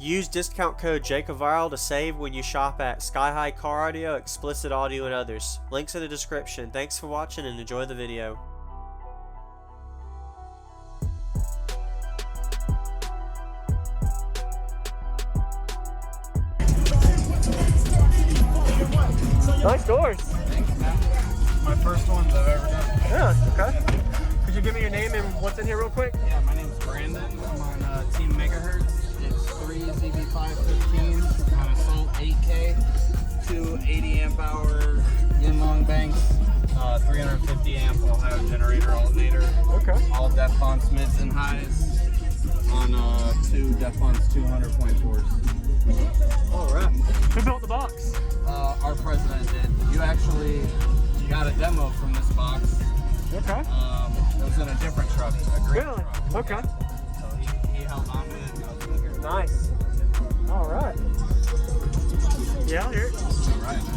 Use discount code JACOVIRAL to save when you shop at Sky High Car Audio, Explicit Audio, and others. Links in the description. Thanks for watching and enjoy the video. Nice doors. Thanks, man. My first ones I've ever done. Yeah, okay. Could you give me your name and what's in here real quick? Yeah, my name's Brandon. I'm on Team Megahertz. It's 3 ZB515 on Assault 8K, 2 80 amp hour Yin Long Banks, 350 amp Ohio generator alternator. Okay. All Defons mids and highs on 2 Defons 200.4s. All right. Who built the box? Our president did. You actually got a demo from this box. Okay. It was in a different truck, a green Really? truck. Okay. Yeah. So he held on to it and I was in here. Nice. All right. Yeah, here. All right, man.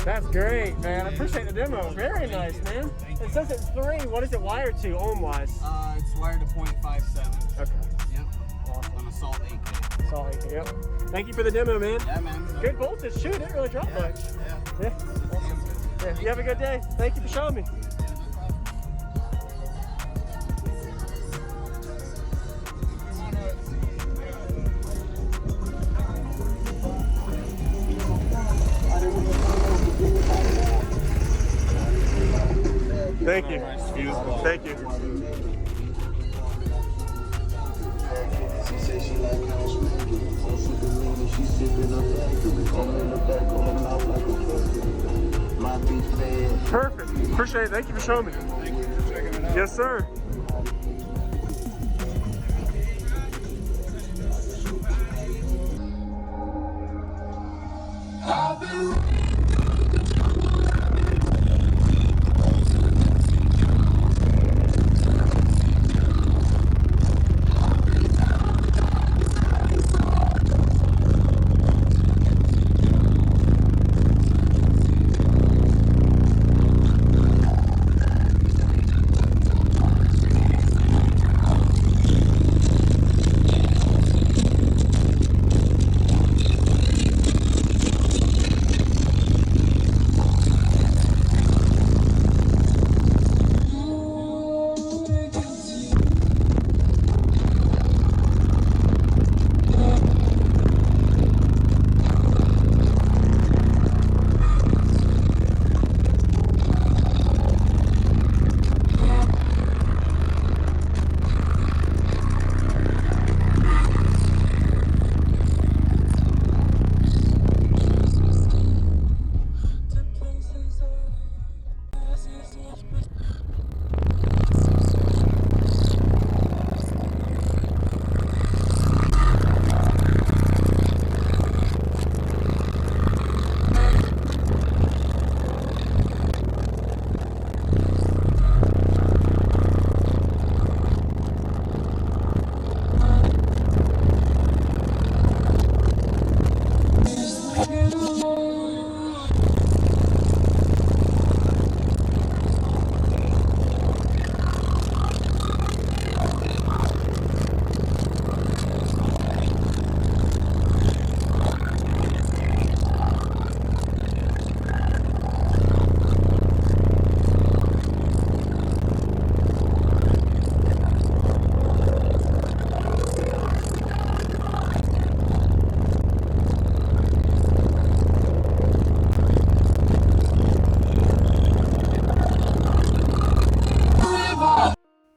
That's great, man. I appreciate the demo. Very nice, man. It says it's 3. What is it wired to ohm-wise? It's wired to 0.57. Okay. Yep. Awesome. On a Salt 8K. Salt 8K, yep. Thank you for the demo, man. Yeah, man. Good voltage. Shoot, it didn't really drop much. Yeah. Awesome. Yeah, you have a good day. Thank you for showing me. Thank you. Thank you. Perfect. Appreciate it. Thank you for showing me. Thank you for checking it out. Yes, sir.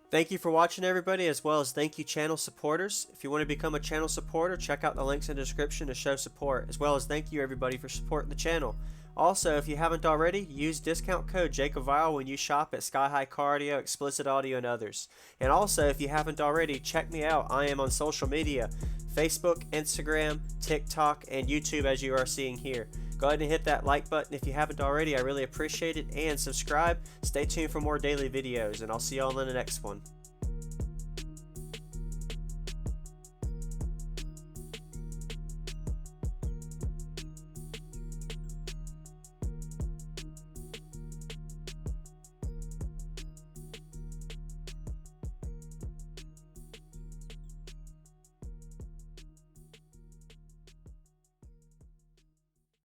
Thank you for watching, everybody, as well as thank you channel supporters. If you want to become a channel supporter, check out the links in the description to show support, as well as thank you everybody for supporting the channel. Also, if you haven't already, use discount code JakeOfViral when you shop at Sky High Car Audio, Explicit Audio, and others. And also, if you haven't already, check me out. I am on social media, Facebook, Instagram, TikTok, and YouTube, as you are seeing here. Go ahead and hit that like button if you haven't already. I really appreciate it. And subscribe. Stay tuned for more daily videos, and I'll see y'all in the next one.